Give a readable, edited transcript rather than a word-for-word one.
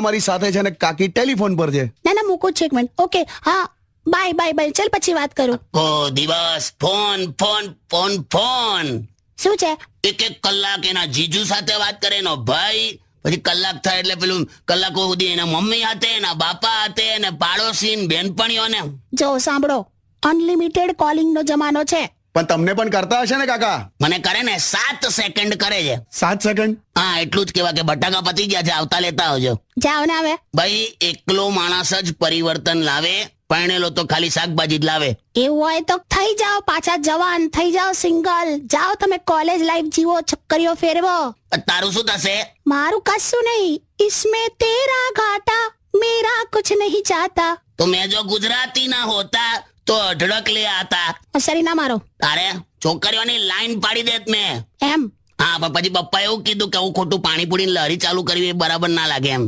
અમારી સાથે છે ને કાકી ટેલિફોન પર છે. ના ના મૂકું છું એક મિનિટ. ઓકે હા બાય બાય બાય. ચલ પછી વાત કરું. કો દિવસ ફોન ફોન ફોન ફોન. શું છે? એક કલાક એના જીજુ સાથે વાત કરે એનો ભાઈ, પછી કલાક થાય એટલે પેલું કલાકો સુધી એના મમ્મી હાથે, એના બાપા હાથે, ને પાડોશી ને બેનપણીઓને. જો સાંભળો, અનલિમિટેડ કોલિંગ નો જમાનો છે. પણ તમને પણ કરતા હશે ને કાકા? મને કરે ને 7 સેકન્ડ કરે છે. 7 સેકન્ડ? હા એટલું જ કેવા કે બટાકા પતી ગયા છે, આવતા લેતા આવજો. જાઓ ને હવે. ભાઈ એકલો માણસ જ પરિવર્તન લાવે, પરણેલો તો ખાલી શાકભાજી જ લાવે. એવું હોય તો થઈ જાઓ પાછા જવાન, થઈ જાઓ સિંગલ. જાઓ તમે કોલેજ લાઈફ જીવો, છોકરીઓ ફેરવો. તારું શું થશે? મારું કશું નહીં. इसमें तेरा घाटा मेरा कुछ नहीं चाहता. તો મેં જો ગુજરાતી ના હોતા તો અઢળક લે આતા. હોશિયારી ના મારો. તારે છોકરીઓની લાઈન પાડી દેત મેં. એમ હા પણ પછી પપ્પા એવું કીધું કે હું ખોટું પાણીપુરી લહેરી ચાલુ કરવી એ બરાબર ના લાગે એમ.